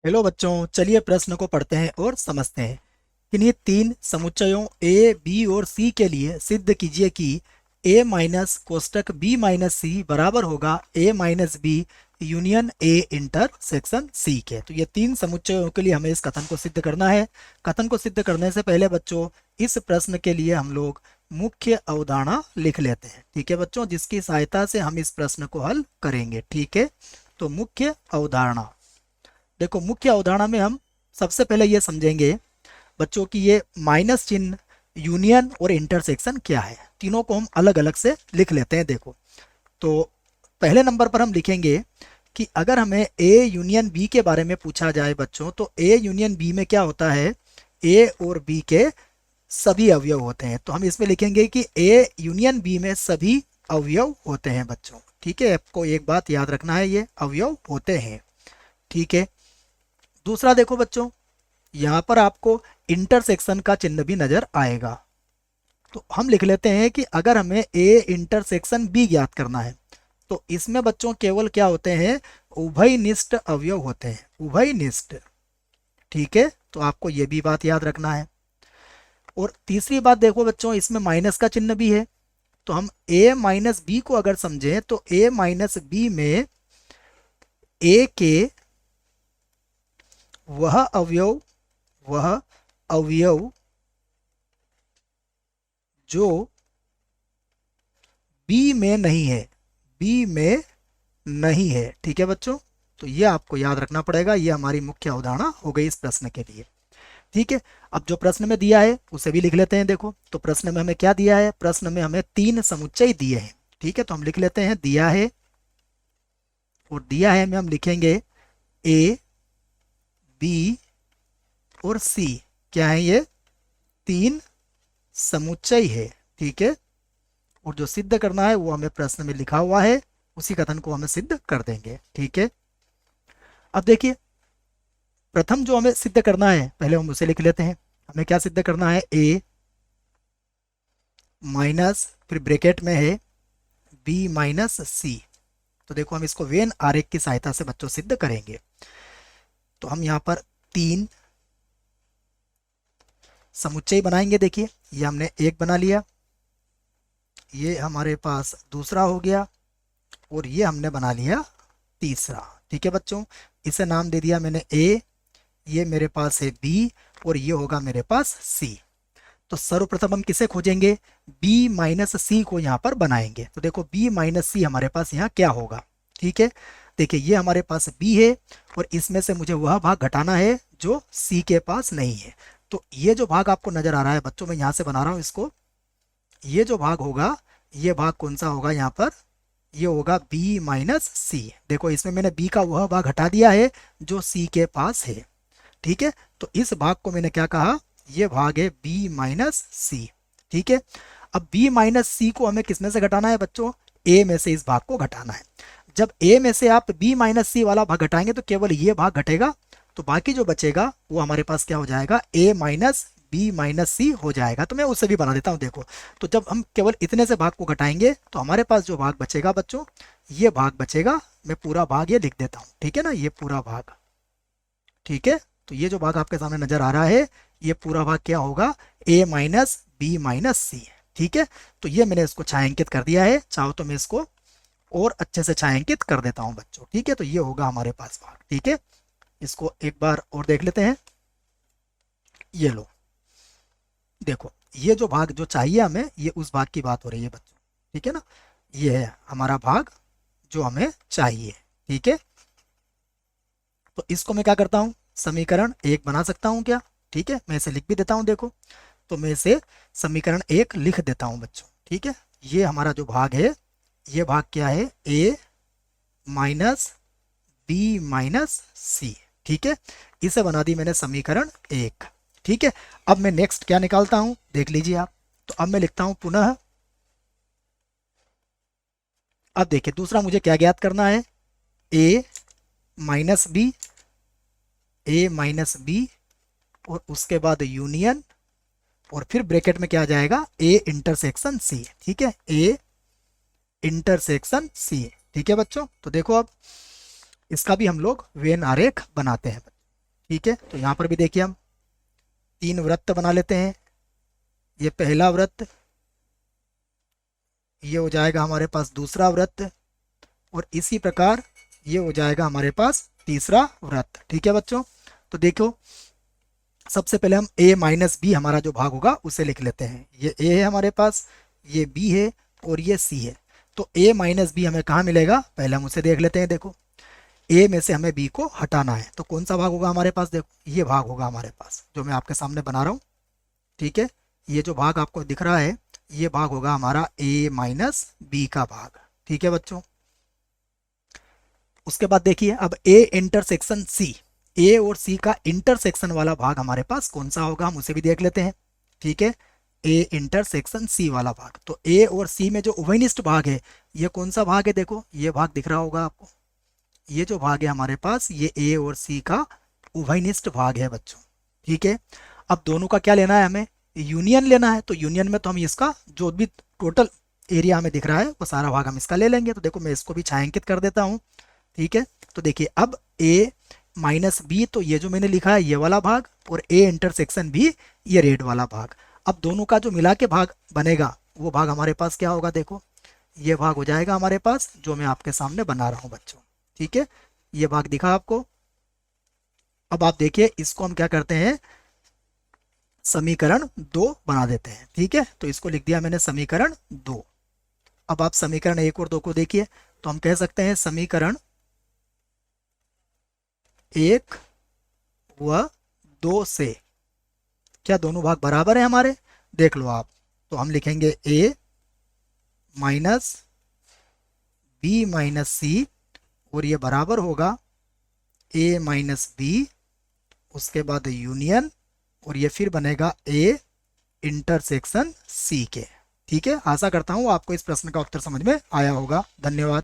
Hello बच्चों, चलिए प्रश्न को पढ़ते हैं और समझते हैं। किन्हीं तीन समुच्चयों ए, बी और सी के लिए सिद्ध कीजिए कि ए माइनस कोष्टक बी माइनस सी बराबर होगा A minus B union A intersection C के। तो ये तीन समुच्चयों के लिए हमें इस कथन को सिद्ध करना है। कथन को सिद्ध करने से पहले बच्चों इस प्रश्न के लिए हम लोग मुख्य अवधारणा लिख लेते हैं। ठीक है बच्चों, जिसकी सहायता से हम इस प्रश्न को हल करेंगे। ठीक है, तो मुख्य अवधारणा देखो, मुख्य अवधारणा में हम सबसे पहले ये समझेंगे बच्चों की ये माइनस चिन्ह, यूनियन और इंटरसेक्शन क्या है। तीनों को हम अलग अलग से लिख लेते हैं। देखो, तो पहले नंबर पर हम लिखेंगे कि अगर हमें ए यूनियन बी के बारे में पूछा जाए बच्चों, तो ए यूनियन बी में क्या होता है, ए और बी के सभी अवयव होते हैं। तो हम इसमें लिखेंगे कि ए यूनियन बी में सभी अवयव होते हैं बच्चों। ठीक है, आपको एक बात याद रखना है, ये अवयव होते हैं। ठीक है, दूसरा देखो बच्चों, यहां पर आपको इंटरसेक्शन का चिन्ह भी नजर आएगा। तो हम लिख लेते हैं कि अगर हमें ए इंटरसेक्शन बी ज्ञात करना है, तो इसमें बच्चों केवल क्या होते हैं, उभयनिष्ठ अवयव होते हैं, उभयनिष्ठ। ठीक है, तो आपको यह भी बात याद रखना है। और तीसरी बात देखो बच्चों, इसमें माइनस का चिन्ह भी है। तो हम ए माइनस बी को अगर समझें, तो ए माइनस बी में ए के वह अवयव वह अवयव जो बी में नहीं है, बी में नहीं है। ठीक है बच्चों, तो ये आपको याद रखना पड़ेगा। ये हमारी मुख्य अवधारणा हो गई इस प्रश्न के लिए। ठीक है, अब जो प्रश्न में दिया है उसे भी लिख लेते हैं। देखो, तो प्रश्न में हमें क्या दिया है, प्रश्न में हमें तीन समुच्चय दिए हैं। ठीक है, तो हम लिख लेते हैं दिया है, और दिया है में हम लिखेंगे ए, बी और सी। क्या है ये, तीन समुच्चय है। ठीक है, और जो सिद्ध करना है वो हमें प्रश्न में लिखा हुआ है, उसी कथन को हमें सिद्ध कर देंगे। ठीक है, अब देखिए, प्रथम जो हमें सिद्ध करना है पहले हम उसे लिख लेते हैं। हमें क्या सिद्ध करना है, ए माइनस फिर ब्रैकेट में है बी माइनस सी। तो देखो, हम इसको वेन आरेख की सहायता से बच्चों सिद्ध करेंगे। तो हम यहाँ पर तीन समुच्चय बनाएंगे। देखिए, ये हमने एक बना लिया, ये हमारे पास दूसरा हो गया, और ये हमने बना लिया तीसरा। ठीक है बच्चों, इसे नाम दे दिया मैंने ए, ये मेरे पास है बी, और ये होगा मेरे पास सी। तो सर्वप्रथम हम किसे खोजेंगे, b माइनस सी को यहाँ पर बनाएंगे। तो देखो, b माइनस सी हमारे पास यहाँ क्या होगा। ठीक है, देखिए ये हमारे पास b है, और इसमें से मुझे वह भाग घटाना है जो c के पास नहीं है। तो ये जो भाग आपको नजर आ रहा है बच्चों, मैं यहाँ से बना रहा हूँ इसको, ये जो भाग होगा, ये भाग कौन सा होगा यहाँ पर, ये होगा b माइनस सी। देखो, इसमें मैंने b का वह भाग हटा दिया है जो c के पास है। ठीक है, तो इस भाग को मैंने क्या कहा, ये भाग है b माइनस सी। ठीक है, अब b माइनस सी को हमें किसमें से घटाना है बच्चों, a में से इस भाग को घटाना है। जब a में से आप b माइनस सी वाला भाग घटाएंगे तो केवल ये भाग घटेगा, तो बाकी जो बचेगा वो हमारे पास क्या हो जाएगा, a माइनस बी माइनस सी हो जाएगा। तो मैं उसे भी बना देता हूँ। देखो, तो जब हम केवल इतने से भाग को घटाएंगे तो हमारे पास जो भाग बचेगा बच्चों, ये भाग बचेगा। मैं पूरा भाग ये लिख देता हूँ। ठीक है ना, ये पूरा भाग। ठीक है, तो ये जो भाग आपके सामने नजर आ रहा है, ये पूरा भाग क्या होगा, a माइनस बी माइनस सी। ठीक है, तो ये मैंने इसको छायांकित कर दिया है। चाहो तो मैं इसको और अच्छे से छायांकित कर देता हूं बच्चों। ठीक है, तो ये होगा हमारे पास भाग। ठीक है, इसको एक बार और देख लेते हैं। ये लो, देखो, ये जो भाग जो चाहिए हमें, ये उस भाग की बात हो रही है बच्चों। ठीक है ना, ये है हमारा भाग जो हमें चाहिए। ठीक है, तो इसको मैं क्या करता हूँ, समीकरण एक बना सकता हूँ क्या। ठीक है, मैं इसे लिख भी देता हूँ। देखो, तो मैं इसे समीकरण एक लिख देता हूँ बच्चों। ठीक है, ये हमारा जो भाग है, ये भाग क्या है, a माइनस बी माइनस सी। ठीक है, इसे बना दी मैंने समीकरण एक। ठीक है, अब मैं नेक्स्ट क्या निकालता हूं, देख लीजिए आप। तो अब मैं लिखता हूं पुनः, अब देखिए दूसरा मुझे क्या ज्ञात करना है, a minus B, a minus B, और उसके बाद यूनियन, और फिर ब्रैकेट में क्या आ जाएगा, a इंटरसेक्शन सी। ठीक है, a इंटरसेक्शन सी। ठीक है बच्चों, तो देखो अब इसका भी हम लोग वेन आरेख बनाते हैं। ठीक है, तो यहाँ पर भी देखिए हम 3 वृत्त बना लेते हैं। ये पहला वृत्त, ये हो जाएगा हमारे पास दूसरा वृत्त, और इसी प्रकार ये हो जाएगा हमारे पास तीसरा वृत्त। ठीक है बच्चों, तो देखो सबसे पहले हम a माइनस बी हमारा जो भाग होगा उसे लिख लेते हैं। ये a है हमारे पास, ये b है और ये c है। तो a माइनस बी हमें कहाँ मिलेगा, पहले हम उसे देख लेते हैं। देखो a में से हमें b को हटाना है, तो कौन सा भाग होगा हमारे पास, देखो ये भाग होगा हमारे पास जो मैं आपके सामने बना रहा हूँ। ठीक है, ये जो भाग आपको दिख रहा है ये भाग होगा हमारा a माइनस बी का भाग। ठीक है बच्चों, उसके बाद देखिए अब a इंटरसेक्शन c, ए और सी का इंटरसेक्शन वाला भाग हमारे पास कौन सा होगा, हम उसे भी देख लेते हैं। ठीक है, ए इंटरसेक्शन सी वाला भाग, तो ए और सी में जो उभयनिष्ठ भाग है ये कौन सा भाग है, देखो ये भाग दिख रहा होगा आपको। ये जो भाग है हमारे पास ये ए और सी का उभयनिष्ठ भाग है बच्चों। ठीक है, अब दोनों का क्या लेना है, हमें यूनियन लेना है। तो यूनियन में तो हम इसका जो भी टोटल एरिया हमें दिख रहा है वो सारा भाग हम इसका ले लेंगे। तो देखो मैं इसको भी छायांकित कर देता हूँ। ठीक है, तो देखिए अब ए माइनस बी, तो ये जो मैंने लिखा है ये वाला भाग, और ए इंटरसेक्शन भी ये रेड वाला भाग। अब दोनों का जो मिला के भाग बनेगा वो भाग हमारे पास क्या होगा, देखो ये भाग हो जाएगा हमारे पास जो मैं आपके सामने बना रहा हूँ बच्चों। ठीक है, ये भाग दिखा आपको। अब आप देखिए इसको हम क्या करते हैं, समीकरण 2 बना देते हैं। ठीक है, तो इसको लिख दिया मैंने समीकरण 2। अब आप समीकरण 1 और 2 को देखिए, तो हम कह सकते हैं समीकरण 1 व 2 से क्या दोनों भाग बराबर है हमारे, देख लो आप। तो हम लिखेंगे a माइनस बी माइनस सी, और ये बराबर होगा a माइनस बी, उसके बाद यूनियन, और ये फिर बनेगा a इंटरसेक्शन c के। ठीक है, आशा करता हूँ आपको इस प्रश्न का उत्तर समझ में आया होगा। धन्यवाद।